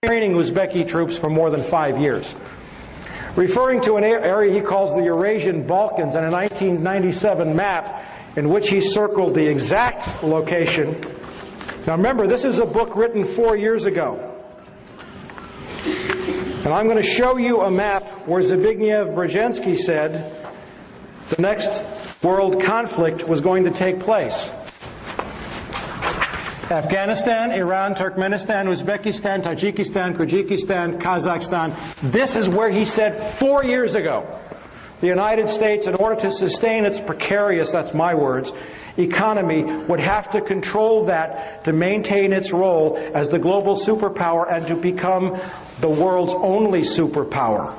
training Uzbeki troops for more than 5 years. Referring to an area he calls the Eurasian Balkans and a 1997 map in which he circled the exact location. Now remember, this is a book written 4 years ago. And I'm going to show you a map where Zbigniew Brzezinski said the next world conflict was going to take place. Afghanistan, Iran, Turkmenistan, Uzbekistan, Tajikistan, Kyrgyzstan, Kazakhstan. This is where he said 4 years ago the United States, in order to sustain its precarious, that's my words, economy, would have to control that to maintain its role as the global superpower and to become the world's only superpower.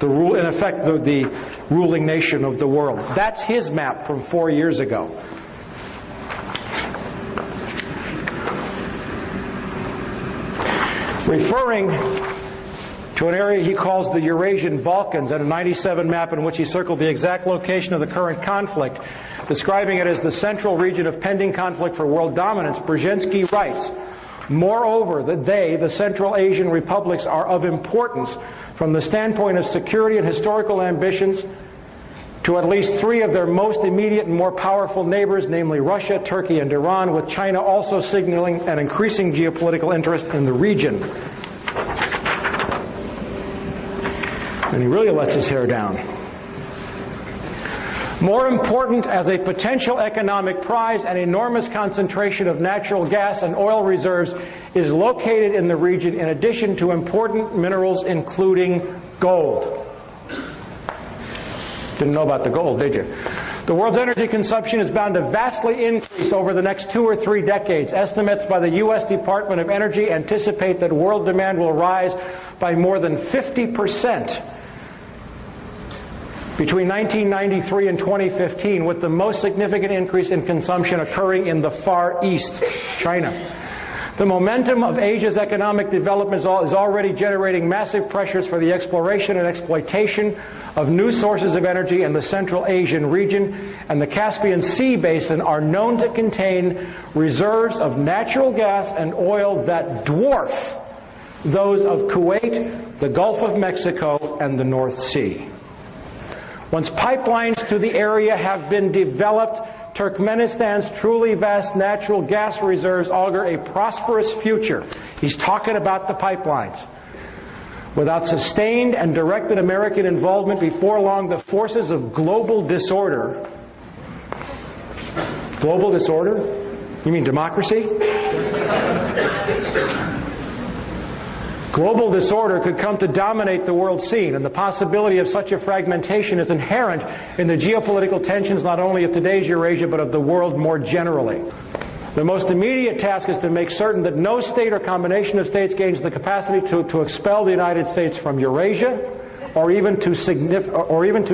In effect, the ruling nation of the world. That's his map from 4 years ago. Referring to an area he calls the Eurasian Balkans and a 97 map in which he circled the exact location of the current conflict, describing it as the central region of pending conflict for world dominance, Brzezinski writes, moreover, the Central Asian republics are of importance from the standpoint of security and historical ambitions to at least 3 of their most immediate and more powerful neighbors, namely Russia, Turkey, and Iran, with China also signaling an increasing geopolitical interest in the region. And he really lets his hair down. More important as a potential economic prize, an enormous concentration of natural gas and oil reserves is located in the region in addition to important minerals including gold. Didn't know about the gold, did you? The world's energy consumption is bound to vastly increase over the next 2 or 3 decades. Estimates by the U.S. Department of Energy anticipate that world demand will rise by more than 50% between 1993 and 2015, with the most significant increase in consumption occurring in the Far East, China. The momentum of Asia's economic development is already generating massive pressures for the exploration and exploitation of new sources of energy in the Central Asian region, and the Caspian Sea basin are known to contain reserves of natural gas and oil that dwarf those of Kuwait, the Gulf of Mexico, and the North Sea. Once pipelines to the area have been developed, Turkmenistan's truly vast natural gas reserves augur a prosperous future. He's talking about the pipelines. Without sustained and directed American involvement, before long the forces of global disorder. Global disorder? You mean democracy? Global disorder could come to dominate the world scene, and the possibility of such a fragmentation is inherent in the geopolitical tensions not only of today's Eurasia but of the world more generally. The most immediate task is to make certain that no state or combination of states gains the capacity to expel the United States from Eurasia or even to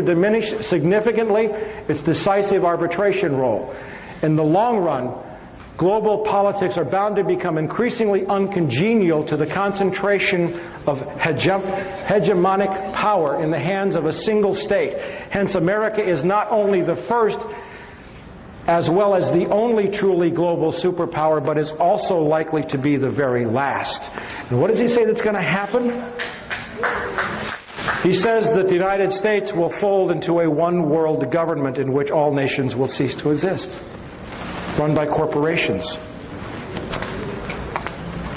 diminish significantly its decisive arbitration role. In the long run, global politics are bound to become increasingly uncongenial to the concentration of hegemonic power in the hands of a single state. Hence, America is not only the first as well as the only truly global superpower, but is also likely to be the very last. And what does he say that's going to happen? He says that the United States will fold into a one-world government in which all nations will cease to exist, run by corporations.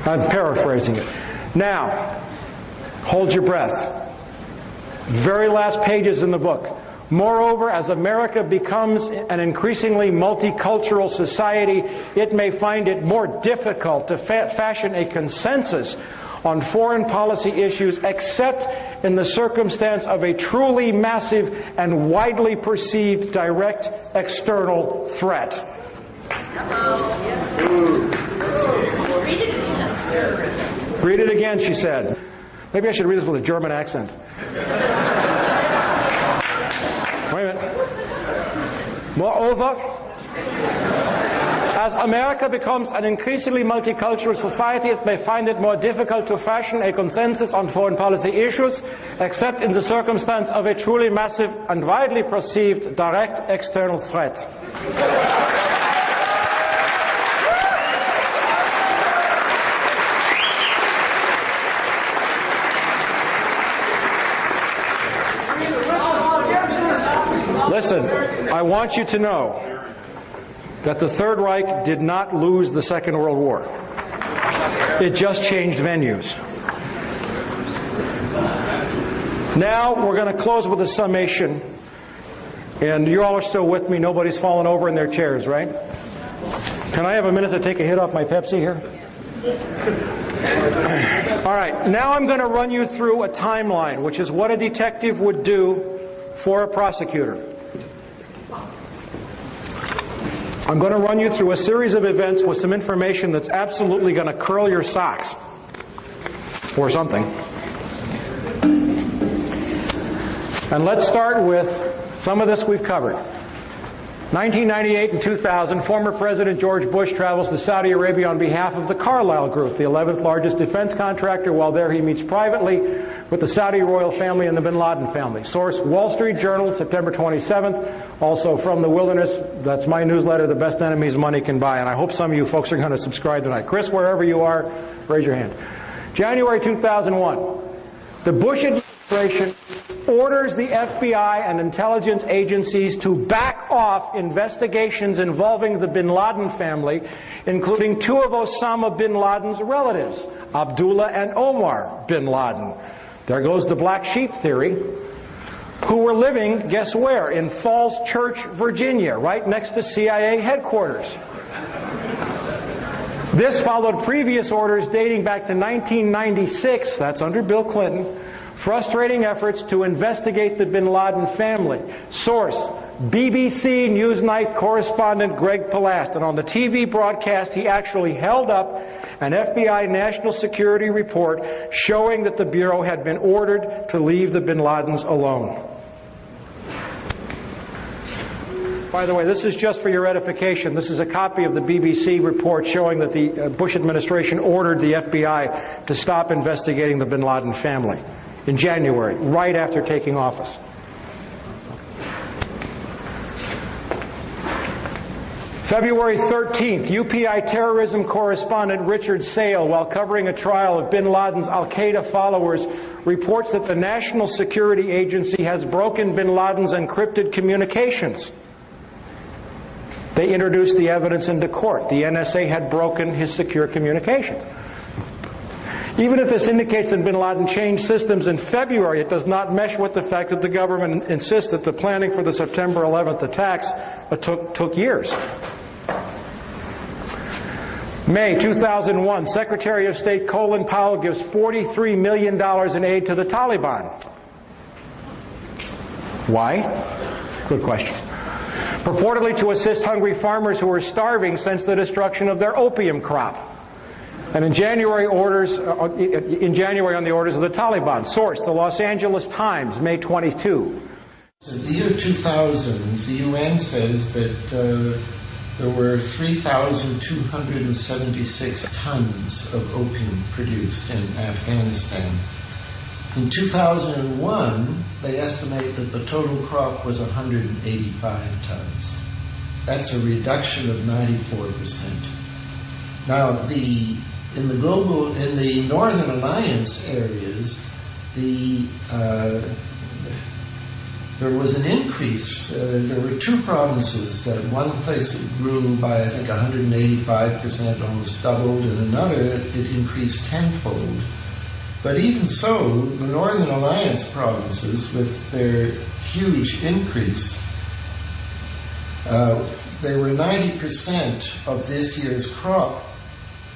I'm paraphrasing it. Now, hold your breath. Very last pages in the book. Moreover, as America becomes an increasingly multicultural society, it may find it more difficult to fashion a consensus on foreign policy issues except in the circumstance of a truly massive and widely perceived direct external threat. Read it again, she said. Maybe I should read this with a German accent. Wait a minute. Moreover, as America becomes an increasingly multicultural society, it may find it more difficult to fashion a consensus on foreign policy issues, except in the circumstance of a truly massive and widely perceived direct external threat. Listen, I want you to know that the Third Reich did not lose the Second World War. It just changed venues. Now we're going to close with a summation. And you all are still with me. Nobody's fallen over in their chairs, right? Can I have a minute to take a hit off my Pepsi here? All right. Now I'm going to run you through a timeline, which is what a detective would do for a prosecutor. I'm going to run you through a series of events with some information that's absolutely going to curl your socks. Or something. And let's start with some of this we've covered. 1998 and 2000, former President George Bush travels to Saudi Arabia on behalf of the Carlyle Group, the 11th largest defense contractor. While there, he meets privately with the Saudi royal family and the bin Laden family. Source, Wall Street Journal, September 27th. Also from The Wilderness, that's my newsletter, The Best Enemies Money Can Buy. And I hope some of you folks are going to subscribe tonight. Chris, wherever you are, raise your hand. January 2001, the Bush administration orders the FBI and intelligence agencies to back off investigations involving the bin Laden family, including two of Osama bin Laden's relatives, Abdullah and Omar bin Laden. There goes the black sheep theory, who were living, guess where? In Falls Church, Virginia, right next to CIA headquarters. This followed previous orders dating back to 1996, that's under Bill Clinton, frustrating efforts to investigate the bin Laden family. Source, BBC Newsnight correspondent Greg Palast. And on the TV broadcast, he actually held up an FBI national security report showing that the Bureau had been ordered to leave the bin Ladens alone. By the way, this is just for your edification. This is a copy of the BBC report showing that the Bush administration ordered the FBI to stop investigating the bin Laden family in January, right after taking office. February 13th, UPI terrorism correspondent Richard Sale, while covering a trial of bin Laden's al-Qaeda followers, reports that the National Security Agency has broken bin Laden's encrypted communications. They introduced the evidence into court. The NSA had broken his secure communications. Even if this indicates that bin Laden changed systems in February, it does not mesh with the fact that the government insists that the planning for the September 11th attacks took years. May 2001, Secretary of State Colin Powell gives $43 million in aid to the Taliban. Why? Good question. Purportedly to assist hungry farmers who are starving since the destruction of their opium crop. And in January on the orders of the Taliban. Source, the Los Angeles Times, May 22. In the year 2000, the UN says that there were 3,276 tons of opium produced in Afghanistan. In 2001, they estimate that the total crop was 185 tons. That's a reduction of 94%. Now, in the Northern Alliance areas, there was an increase. There were two provinces that one place grew by, I think, 185%, almost doubled, and another it increased tenfold. But even so, the Northern Alliance provinces, with their huge increase, they were 90% of this year's crop,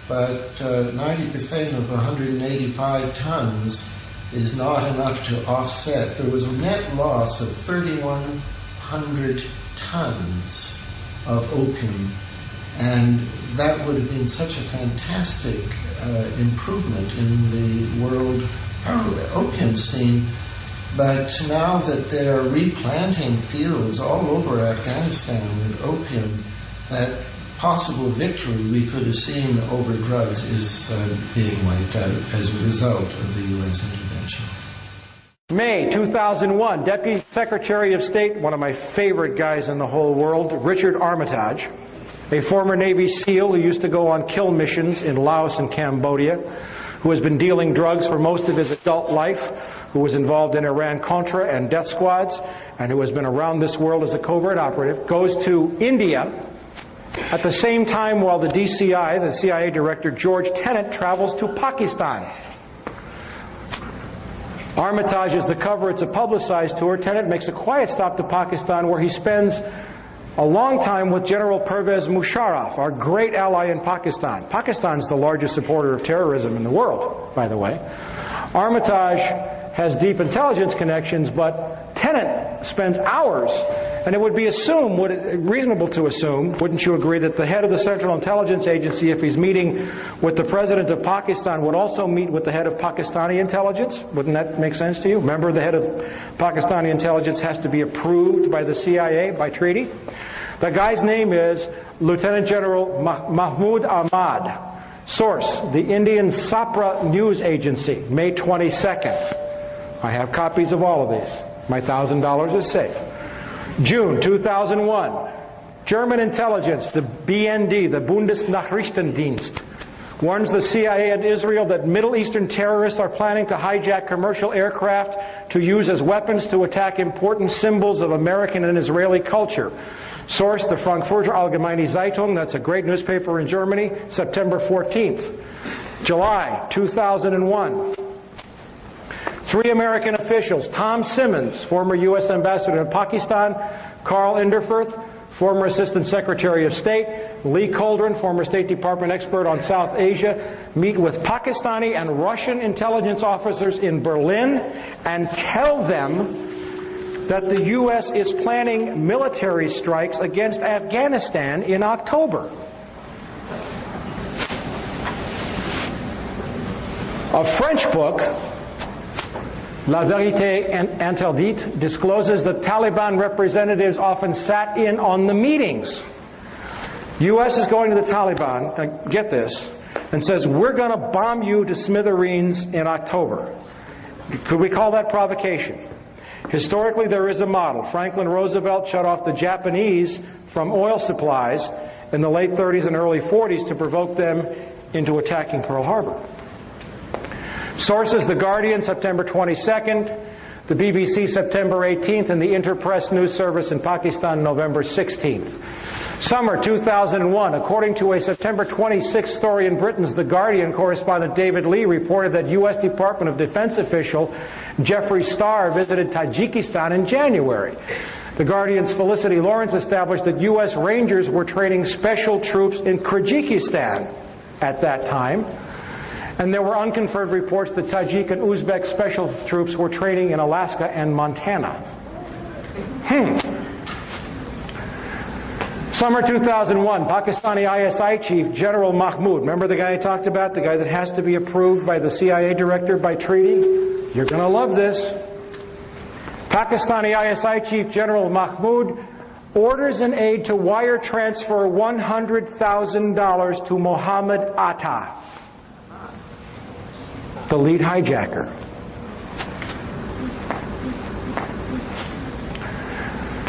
but 90% of 185 tons is not enough to offset. There was a net loss of 3,100 tons of opium, and that would have been such a fantastic improvement in the world opium scene. But now that they are replanting fields all over Afghanistan with opium, that possible victory we could have seen over drugs is being wiped out as a result of the U.S. intervention. May 2001, Deputy Secretary of State, one of my favorite guys in the whole world, Richard Armitage, a former Navy SEAL who used to go on kill missions in Laos and Cambodia, who has been dealing drugs for most of his adult life, who was involved in Iran-Contra and death squads, and who has been around this world as a covert operative, goes to India at the same time while the DCI, the CIA director George Tenet, travels to Pakistan. Armitage is the cover. It's a publicized tour. Tenet makes a quiet stop to Pakistan where he spends a long time with General Pervez Musharraf, our great ally in Pakistan. Pakistan's the largest supporter of terrorism in the world, by the way. Armitage has deep intelligence connections, but Tenet spends hours, and it would be reasonable to assume, wouldn't you agree, that the head of the Central Intelligence Agency, if he's meeting with the President of Pakistan, would also meet with the head of Pakistani intelligence? Wouldn't that make sense to you? Remember, the head of Pakistani intelligence has to be approved by the CIA by treaty. The guy's name is Lieutenant General Mahmood Ahmad. Source, the Indian Sapra News Agency, May 22nd. I have copies of all of these. My $1,000 is safe. June 2001. German intelligence, the BND, the Bundesnachrichtendienst, warns the CIA and Israel that Middle Eastern terrorists are planning to hijack commercial aircraft to use as weapons to attack important symbols of American and Israeli culture. Source, the Frankfurter Allgemeine Zeitung, that's a great newspaper in Germany, September 14th. July 2001. 3 American officials, Tom Simmons, former U.S. ambassador to Pakistan, Carl Inderfirth, former Assistant Secretary of State, Lee Coldren, former State Department expert on South Asia, meet with Pakistani and Russian intelligence officers in Berlin and tell them that the U.S. is planning military strikes against Afghanistan in October. A French book, La Vérité Interdite, discloses that Taliban representatives often sat in on the meetings. U.S. is going to the Taliban, get this, and says, we're going to bomb you to smithereens in October. Could we call that provocation? Historically, there is a model. Franklin Roosevelt shut off the Japanese from oil supplies in the late 30s and early 40s to provoke them into attacking Pearl Harbor. Sources, The Guardian, September 22nd, the BBC, September 18th, and the Interpress News Service in Pakistan, November 16th. Summer 2001, according to a September 26th story in Britain's The Guardian, correspondent David Lee reported that U.S. Department of Defense official Jeffrey Starr visited Tajikistan in January. The Guardian's Felicity Lawrence established that U.S. Rangers were training special troops in Kyrgyzstan at that time. And there were unconfirmed reports that Tajik and Uzbek special troops were training in Alaska and Montana. Summer 2001, Pakistani ISI chief General Mahmoud, remember the guy I talked about, the guy that has to be approved by the CIA director by treaty? You're going to love this. Pakistani ISI chief General Mahmoud orders an aide to wire transfer $100,000 to Mohammed Atta, the lead hijacker.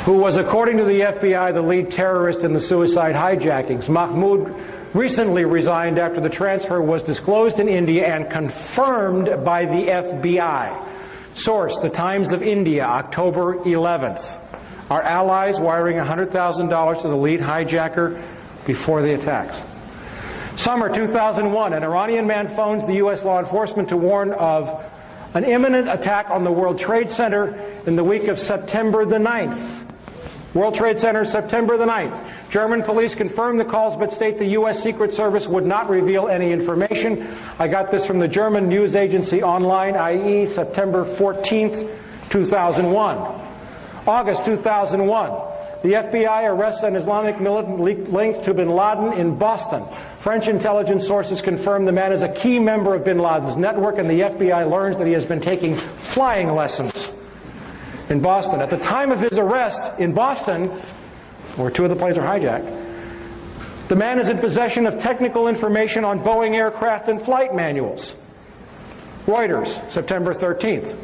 Who was, according to the FBI, the lead terrorist in the suicide hijackings. Mahmoud recently resigned after the transfer was disclosed in India and confirmed by the FBI. Source, The Times of India, October 11th. Our allies wiring $100,000 to the lead hijacker before the attacks. Summer 2001, an Iranian man phones the U.S. law enforcement to warn of an imminent attack on the World Trade Center in the week of September the 9th. World Trade Center, September the 9th. German police confirmed the calls but state the U.S. Secret Service would not reveal any information. I got this from the German news agency Online, IE, September 14th, 2001. August 2001. The FBI arrests an Islamic militant linked to bin Laden in Boston. French intelligence sources confirm the man is a key member of bin Laden's network, and the FBI learns that he has been taking flying lessons in Boston. At the time of his arrest in Boston, where 2 of the planes are hijacked, the man is in possession of technical information on Boeing aircraft and flight manuals. Reuters, September 13th.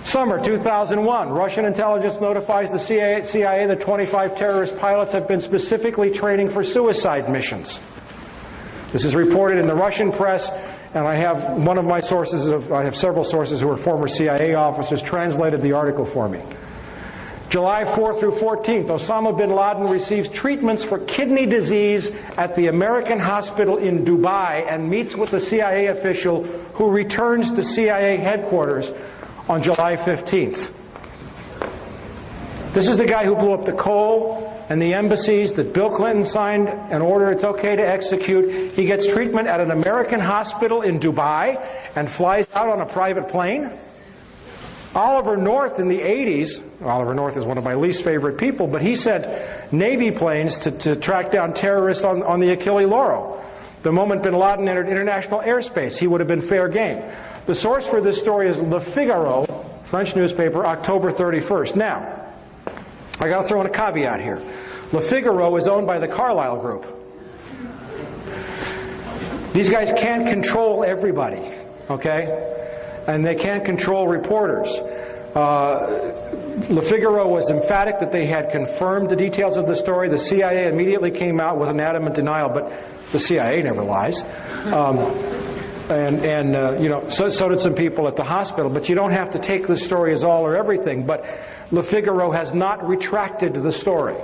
Summer 2001, Russian intelligence notifies the CIA that 25 terrorist pilots have been specifically training for suicide missions. This is reported in the Russian press, and I have one of my sources, I have several sources who are former CIA officers, translated the article for me. July 4th through 14th, Osama bin Laden receives treatments for kidney disease at the American hospital in Dubai and meets with a CIA official who returns to CIA headquarters on July 15th. This is the guy who blew up the coal and the embassies that Bill Clinton signed an order it's okay to execute. He gets treatment at an American hospital in Dubai and flies out on a private plane. Oliver North in the 80s, Oliver North is one of my least favorite people, but he sent Navy planes to track down terrorists on the Achille Lauro. The moment bin Laden entered international airspace, he would have been fair game. The source for this story is Le Figaro, French newspaper, October 31st. Now, I got to throw in a caveat here. Le Figaro is owned by the Carlyle Group. These guys can't control everybody, okay? And they can't control reporters. Le Figaro was emphatic that they had confirmed the details of the story. The CIA immediately came out with an adamant denial, but the CIA never lies. You know, so did some people at the hospital. But you don't have to take the story as all or everything. But Le Figaro has not retracted the story.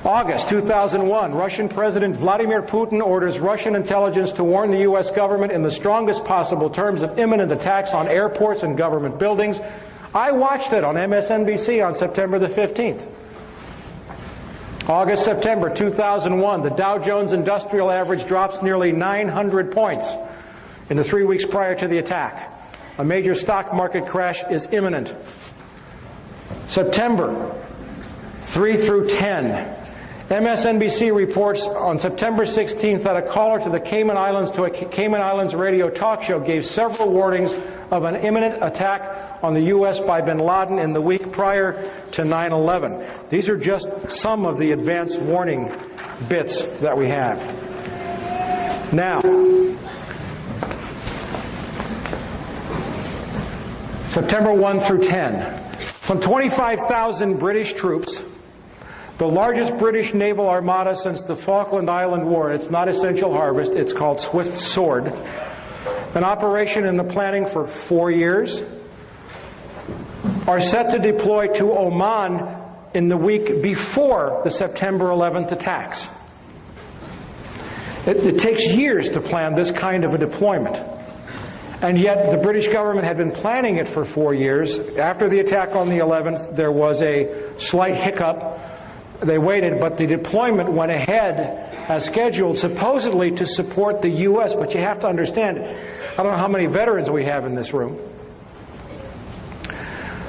August 2001, Russian President Vladimir Putin orders Russian intelligence to warn the U.S. government in the strongest possible terms of imminent attacks on airports and government buildings. I watched it on MSNBC on September the 15th. August, September 2001, the Dow Jones Industrial Average drops nearly 900 points in the 3 weeks prior to the attack. A major stock market crash is imminent. September 3 through 10. MSNBC reports on September 16th that a caller to the Cayman Islands to a Cayman Islands radio talk show gave several warnings of an imminent attack on the U.S. by bin Laden in the week prior to 9/11. These are just some of the advance warning bits that we have. Now, September 1 through 10. Some 25,000 British troops, the largest British naval armada since the Falkland Island War. It's not Essential Harvest, it's called Swift Sword. An operation in the planning for 4 years. Are set to deploy to Oman in the week before the September 11th attacks. It takes years to plan this kind of a deployment. And yet the British government had been planning it for 4 years. After the attack on the 11th, there was a slight hiccup. They waited, but the deployment went ahead as scheduled, supposedly to support the U.S. But you have to understand, I don't know how many veterans we have in this room,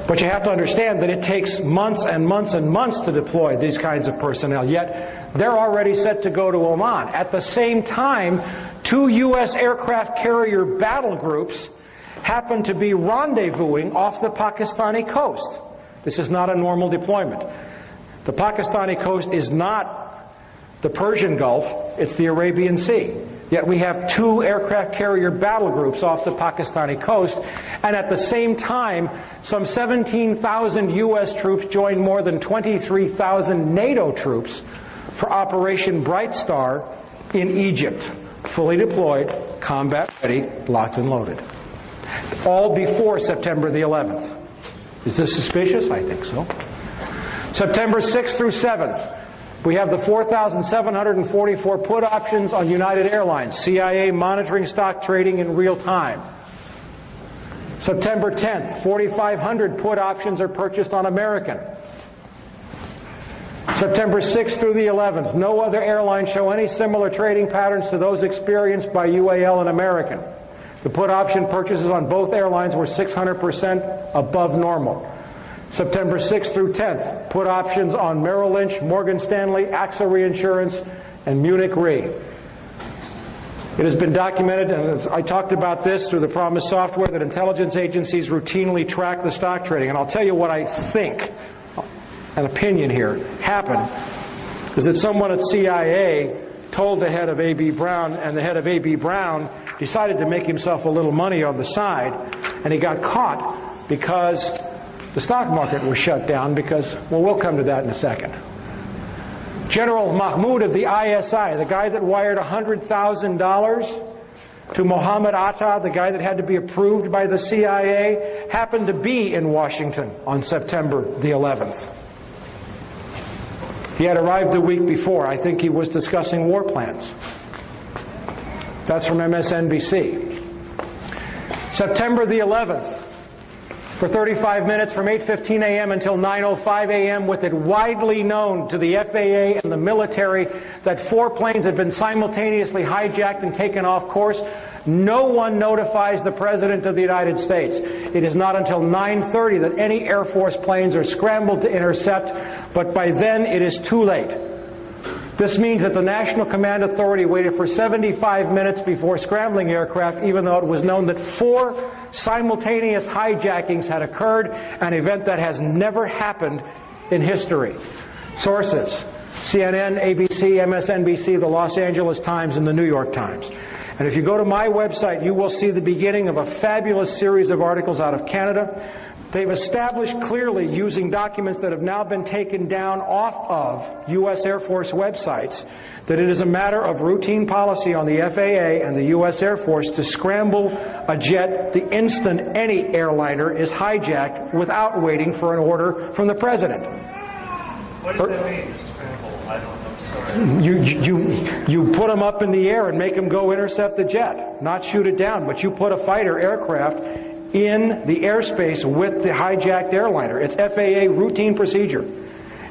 but you have to understand that it takes months and months and months to deploy these kinds of personnel, yet they're already set to go to Oman. At the same time, 2 U.S. aircraft carrier battle groups happen to be rendezvousing off the Pakistani coast. This is not a normal deployment. The Pakistani coast is not the Persian Gulf, it's the Arabian Sea. Yet we have 2 aircraft carrier battle groups off the Pakistani coast, and at the same time, some 17,000 U.S. troops join more than 23,000 NATO troops for Operation Bright Star in Egypt. Fully deployed, combat ready, locked and loaded. All before September the 11th. Is this suspicious? I think so. September 6th through 7th, we have the 4,744 put options on United Airlines, CIA monitoring stock trading in real time. September 10th, 4,500 put options are purchased on American. September 6th through the 11th, no other airlines show any similar trading patterns to those experienced by UAL and American. The put option purchases on both airlines were 600% above normal. September 6th through 10th, put options on Merrill Lynch, Morgan Stanley, AXA Reinsurance, and Munich Re. It has been documented, and I talked about this through the Promise software, that intelligence agencies routinely track the stock trading. And I'll tell you what I think, an opinion here, happened, is that someone at CIA told the head of A.B. Brown, and the head of A.B. Brown decided to make himself a little money on the side, and he got caught because the stock market was shut down because, well, we'll come to that in a second. General Mahmoud of the ISI, the guy that wired $100,000 to Mohammed Atta, the guy that had to be approved by the CIA, happened to be in Washington on September the 11th. He had arrived a week before. I think he was discussing war plans. That's from MSNBC. September the 11th, for 35 minutes from 8:15 a.m. until 9:05 a.m., with it widely known to the FAA and the military that 4 planes had been simultaneously hijacked and taken off course. No one notifies the President of the United States. It is not until 9:30 that any Air Force planes are scrambled to intercept, but by then it is too late. This means that the National Command Authority waited for 75 minutes before scrambling aircraft, even though it was known that 4 simultaneous hijackings had occurred, an event that has never happened in history. Sources: CNN, ABC, MSNBC, the Los Angeles Times, and the New York Times. And if you go to my website, you will see the beginning of a fabulous series of articles out of Canada. They've established clearly, using documents that have now been taken down off of U.S. Air Force websites, that it is a matter of routine policy on the FAA and the U.S. Air Force to scramble a jet the instant any airliner is hijacked without waiting for an order from the President. What does that mean, to scramble? I don't know, sorry. You put them up in the air and make them go intercept the jet, not shoot it down, but you put a fighter aircraft in the airspace with the hijacked airliner. It's FAA routine procedure.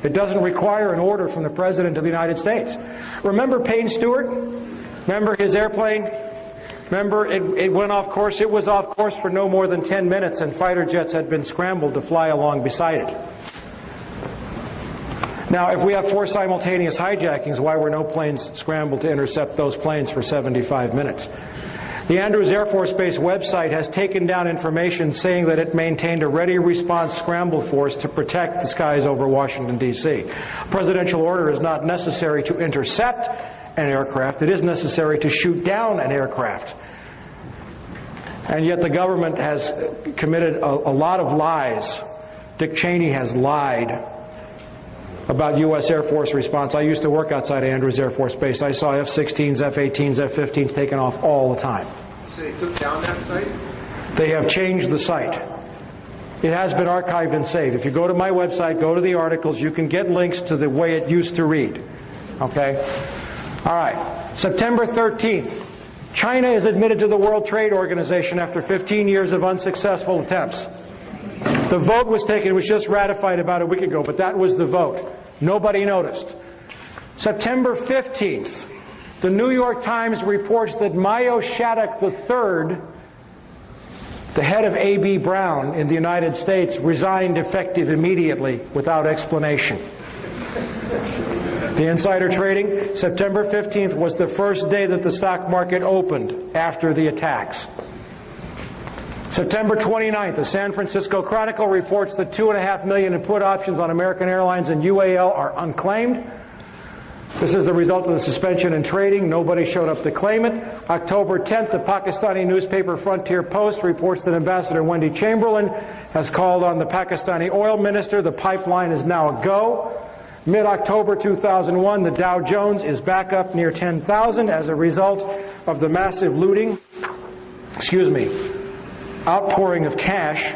It doesn't require an order from the President of the United States. Remember Payne Stewart? Remember his airplane? Remember it went off course? It was off course for no more than 10 minutes, and fighter jets had been scrambled to fly along beside it. Now, if we have 4 simultaneous hijackings, why were no planes scrambled to intercept those planes for 75 minutes? The Andrews Air Force Base website has taken down information saying that it maintained a ready response scramble force to protect the skies over Washington, D.C. Presidential order is not necessary to intercept an aircraft. It is necessary to shoot down an aircraft. And yet the government has committed a lot of lies. Dick Cheney has lied about U.S. Air Force response. I used to work outside Andrews Air Force Base. I saw F-16s, F-18s, F-15s taken off all the time. So they took down that site? They have changed the site. It has been archived and saved. If you go to my website, go to the articles, you can get links to the way it used to read. Okay? All right. September 13th. China is admitted to the World Trade Organization after 15 years of unsuccessful attempts. The vote was taken, it was just ratified about a week ago, but that was the vote. Nobody noticed. September 15th, the New York Times reports that Mayo Shattuck III, the head of A.B. Brown in the United States, resigned effective immediately without explanation. The insider trading, September 15th was the first day that the stock market opened after the attacks. September 29th, the San Francisco Chronicle reports that 2.5 million in put options on American Airlines and UAL are unclaimed. This is the result of the suspension in trading. Nobody showed up to claim it. October 10th, the Pakistani newspaper Frontier Post reports that Ambassador Wendy Chamberlain has called on the Pakistani oil minister. The pipeline is now a go. Mid-October 2001, the Dow Jones is back up near 10,000 as a result of the massive looting. Outpouring of cash.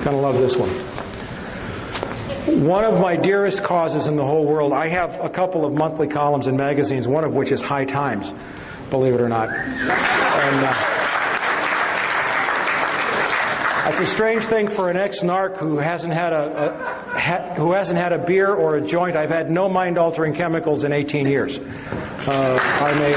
Gonna love this one. One of my dearest causes in the whole world, I have a couple of monthly columns in magazines, one of which is High Times, believe it or not. And it's a strange thing for an ex-narc who hasn't had a beer or a joint. I've had no mind-altering chemicals in 18 years. I may